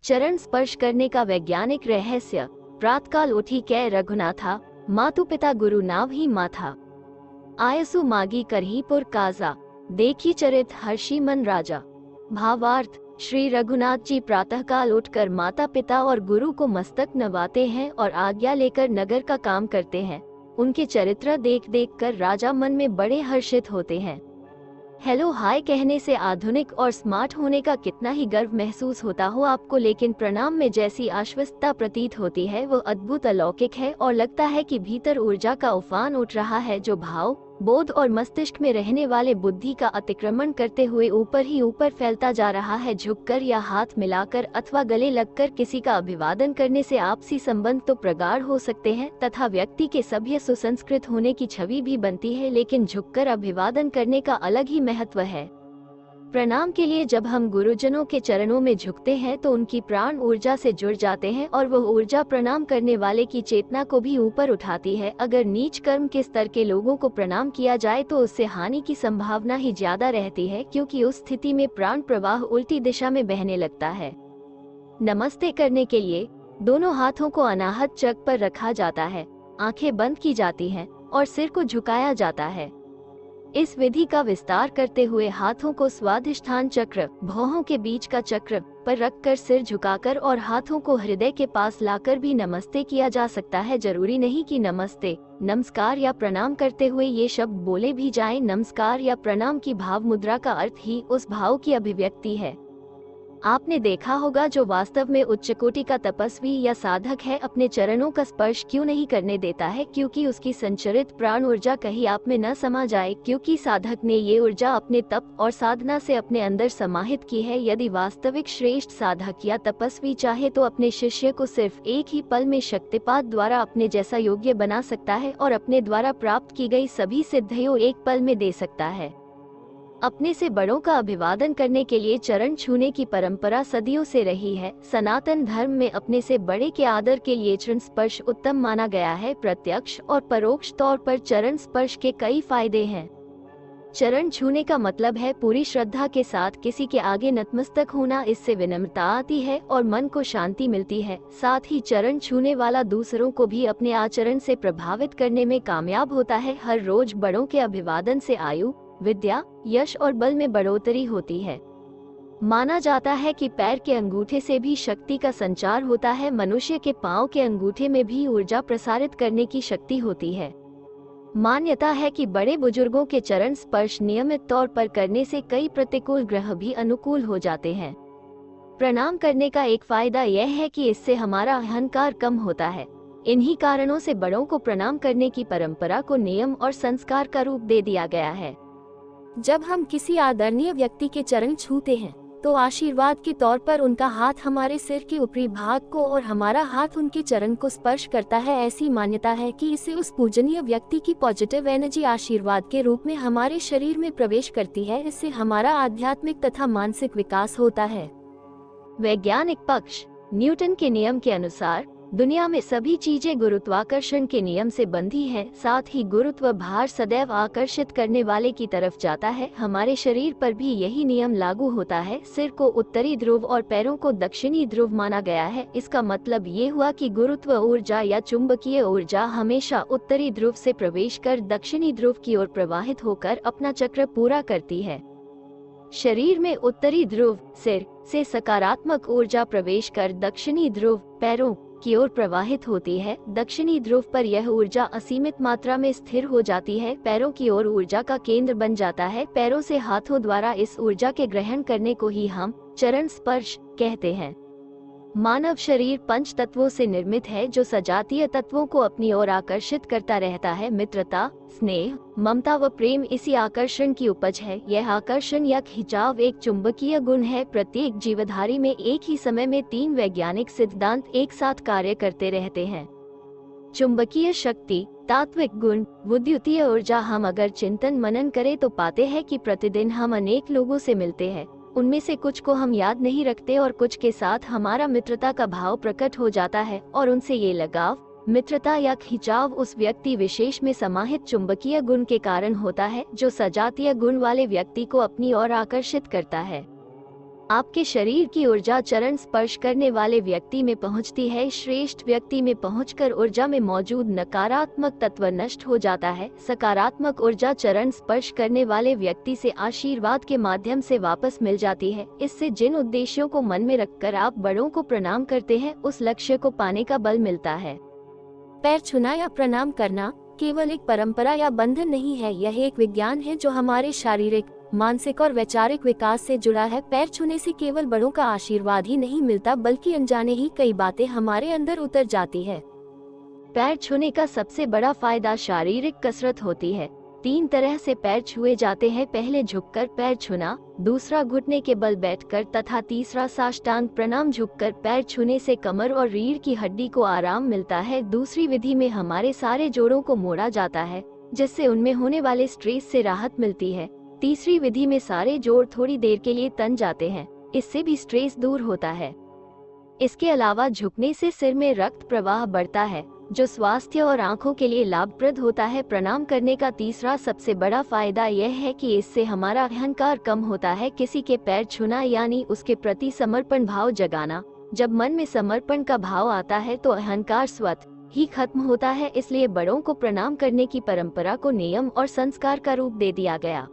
चरण स्पर्श करने का वैज्ञानिक रहस्य। प्रातकाल उठी कै रघुनाथा, मातु पिता गुरु नाव ही माथा। आयसु मागी करहीपुर काजा, देखी चरित हर्षी मन राजा। भावार्थ, श्री रघुनाथ जी प्रातःकाल उठकर माता पिता और गुरु को मस्तक नवाते हैं और आज्ञा लेकर नगर का काम करते हैं। उनके चरित्र देख देख कर राजा मन में बड़े हर्षित होते हैं। हेलो हाय कहने से आधुनिक और स्मार्ट होने का कितना ही गर्व महसूस होता हो आपको, लेकिन प्रणाम में जैसी आश्वस्तता प्रतीत होती है वो अद्भुत अलौकिक है और लगता है कि भीतर ऊर्जा का उफान उठ रहा है जो भाव, बोध और मस्तिष्क में रहने वाले बुद्धि का अतिक्रमण करते हुए ऊपर ही ऊपर फैलता जा रहा है। झुककर या हाथ मिलाकर अथवा गले लगकर किसी का अभिवादन करने से आपसी संबंध तो प्रगाढ़ हो सकते हैं तथा व्यक्ति के सभ्य सुसंस्कृत होने की छवि भी बनती है, लेकिन झुककर अभिवादन करने का अलग ही महत्व है। प्रणाम के लिए जब हम गुरुजनों के चरणों में झुकते हैं तो उनकी प्राण ऊर्जा से जुड़ जाते हैं और वह ऊर्जा प्रणाम करने वाले की चेतना को भी ऊपर उठाती है। अगर नीच कर्म के स्तर के लोगों को प्रणाम किया जाए तो उससे हानि की संभावना ही ज्यादा रहती है, क्योंकि उस स्थिति में प्राण प्रवाह उल्टी दिशा में बहने लगता है। नमस्ते करने के लिए दोनों हाथों को अनाहत चक पर रखा जाता है, आंखें बंद की जाती हैं और सिर को झुकाया जाता है। इस विधि का विस्तार करते हुए हाथों को स्वाधिष्ठान चक्र, भौहों के बीच का चक्र पर रखकर सिर झुकाकर और हाथों को हृदय के पास लाकर भी नमस्ते किया जा सकता है। जरूरी नहीं कि नमस्ते, नमस्कार या प्रणाम करते हुए ये शब्द बोले भी जाएं। नमस्कार या प्रणाम की भाव मुद्रा का अर्थ ही उस भाव की अभिव्यक्ति है। आपने देखा होगा जो वास्तव में उच्च कोटि का तपस्वी या साधक है अपने चरणों का स्पर्श क्यों नहीं करने देता है, क्योंकि उसकी संचरित प्राण ऊर्जा कहीं आप में न समा जाए, क्योंकि साधक ने ये ऊर्जा अपने तप और साधना से अपने अंदर समाहित की है। यदि वास्तविक श्रेष्ठ साधक या तपस्वी चाहे तो अपने शिष्य को सिर्फ एक ही पल में शक्तिपात द्वारा अपने जैसा योग्य बना सकता है और अपने द्वारा प्राप्त की गई सभी सिद्धियों एक पल में दे सकता है। अपने से बड़ों का अभिवादन करने के लिए चरण छूने की परंपरा सदियों से रही है। सनातन धर्म में अपने से बड़े के आदर के लिए चरण स्पर्श उत्तम माना गया है। प्रत्यक्ष और परोक्ष तौर पर चरण स्पर्श के कई फायदे हैं। चरण छूने का मतलब है पूरी श्रद्धा के साथ किसी के आगे नतमस्तक होना। इससे विनम्रता आती है और मन को शांति मिलती है। साथ ही चरण छूने वाला दूसरों को भी अपने आचरण से प्रभावित करने में कामयाब होता है। हर रोज बड़ों के अभिवादन से आयु, विद्या, यश और बल में बढ़ोतरी होती है। माना जाता है कि पैर के अंगूठे से भी शक्ति का संचार होता है। मनुष्य के पांव के अंगूठे में भी ऊर्जा प्रसारित करने की शक्ति होती है। मान्यता है कि बड़े बुजुर्गों के चरण स्पर्श नियमित तौर पर करने से कई प्रतिकूल ग्रह भी अनुकूल हो जाते हैं। प्रणाम करने का एक फायदा यह है कि इससे हमारा अहंकार कम होता है। इन्हीं कारणों से बड़ों को प्रणाम करने की परंपरा को नियम और संस्कार का रूप दे दिया गया है। जब हम किसी आदरणीय व्यक्ति के चरण छूते हैं तो आशीर्वाद के तौर पर उनका हाथ हमारे सिर के ऊपरी भाग को और हमारा हाथ उनके चरण को स्पर्श करता है। ऐसी मान्यता है कि इससे उस पूजनीय व्यक्ति की पॉजिटिव एनर्जी आशीर्वाद के रूप में हमारे शरीर में प्रवेश करती है। इससे हमारा आध्यात्मिक तथा मानसिक विकास होता है। वैज्ञानिक पक्ष। न्यूटन के नियम के अनुसार दुनिया में सभी चीजें गुरुत्वाकर्षण के नियम से बंधी हैं। साथ ही गुरुत्व भार सदैव आकर्षित करने वाले की तरफ जाता है। हमारे शरीर पर भी यही नियम लागू होता है। सिर को उत्तरी ध्रुव और पैरों को दक्षिणी ध्रुव माना गया है। इसका मतलब ये हुआ कि गुरुत्व ऊर्जा या चुंबकीय ऊर्जा हमेशा उत्तरी ध्रुव से प्रवेश कर दक्षिणी ध्रुव की ओर प्रवाहित होकर अपना चक्र पूरा करती है। शरीर में उत्तरी ध्रुव सिर से सकारात्मक ऊर्जा प्रवेश कर दक्षिणी ध्रुव पैरों की ओर प्रवाहित होती है। दक्षिणी ध्रुव पर यह ऊर्जा असीमित मात्रा में स्थिर हो जाती है। पैरों की ओर ऊर्जा का केंद्र बन जाता है। पैरों से हाथों द्वारा इस ऊर्जा के ग्रहण करने को ही हम चरण स्पर्श कहते हैं। मानव शरीर पंच तत्वों से निर्मित है जो सजातीय तत्वों को अपनी ओर आकर्षित करता रहता है। मित्रता, स्नेह, ममता व प्रेम इसी आकर्षण की उपज है। यह आकर्षण या खिंचाव एक चुंबकीय गुण है। प्रत्येक जीवधारी में एक ही समय में 3 वैज्ञानिक सिद्धांत एक साथ कार्य करते रहते हैं। चुंबकीय शक्ति, तात्विक गुण, विद्युतीय ऊर्जा। हम अगर चिंतन मनन करें तो पाते हैं कि प्रतिदिन हम अनेक लोगों से मिलते हैं। उनमें से कुछ को हम याद नहीं रखते और कुछ के साथ हमारा मित्रता का भाव प्रकट हो जाता है और उनसे ये लगाव, मित्रता या खिंचाव उस व्यक्ति विशेष में समाहित चुंबकीय गुण के कारण होता है जो सजातीय गुण वाले व्यक्ति को अपनी ओर आकर्षित करता है। आपके शरीर की ऊर्जा चरण स्पर्श करने वाले व्यक्ति में पहुंचती है। श्रेष्ठ व्यक्ति में पहुंचकर ऊर्जा में मौजूद नकारात्मक तत्व नष्ट हो जाता है। सकारात्मक ऊर्जा चरण स्पर्श करने वाले व्यक्ति से आशीर्वाद के माध्यम से वापस मिल जाती है। इससे जिन उद्देश्यों को मन में रखकर आप बड़ों को प्रणाम करते हैं, उस लक्ष्य को पाने का बल मिलता है। पैर छूना या प्रणाम करना केवल एक परंपरा या बंधन नहीं है, यह एक विज्ञान है जो हमारे शारीरिक, मानसिक और वैचारिक विकास से जुड़ा है। पैर छूने से केवल बड़ों का आशीर्वाद ही नहीं मिलता, बल्कि अनजाने ही कई बातें हमारे अंदर उतर जाती है। पैर छूने का सबसे बड़ा फायदा शारीरिक कसरत होती है। 3 तरह से पैर छुए जाते हैं। पहले झुककर पैर छूना, दूसरा घुटने के बल बैठकर तथा तीसरा साष्टांग प्रणाम। झुककर पैर छूने से कमर और रीढ़ की हड्डी को आराम मिलता है। दूसरी विधि में हमारे सारे जोड़ों को मोड़ा जाता है, जिससे उनमें होने वाले स्ट्रेस से राहत मिलती है। तीसरी विधि में सारे जोड़ थोड़ी देर के लिए तन जाते हैं, इससे भी स्ट्रेस दूर होता है। इसके अलावा झुकने से सिर में रक्त प्रवाह बढ़ता है, जो स्वास्थ्य और आंखों के लिए लाभप्रद होता है। प्रणाम करने का तीसरा सबसे बड़ा फायदा यह है कि इससे हमारा अहंकार कम होता है। किसी के पैर छूना यानी उसके प्रति समर्पण भाव जगाना। जब मन में समर्पण का भाव आता है तो अहंकार स्वतः ही खत्म होता है। इसलिए बड़ों को प्रणाम करने की परंपरा को नियम और संस्कार का रूप दे दिया गया।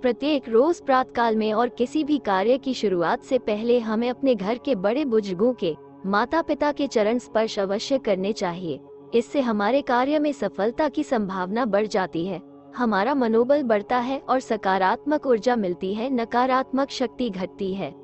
प्रत्येक रोज प्रातःकाल में और किसी भी कार्य की शुरुआत से पहले हमें अपने घर के बड़े बुजुर्गों के, माता पिता के चरण स्पर्श अवश्य करने चाहिए। इससे हमारे कार्य में सफलता की संभावना बढ़ जाती है, हमारा मनोबल बढ़ता है और सकारात्मक ऊर्जा मिलती है, नकारात्मक शक्ति घटती है।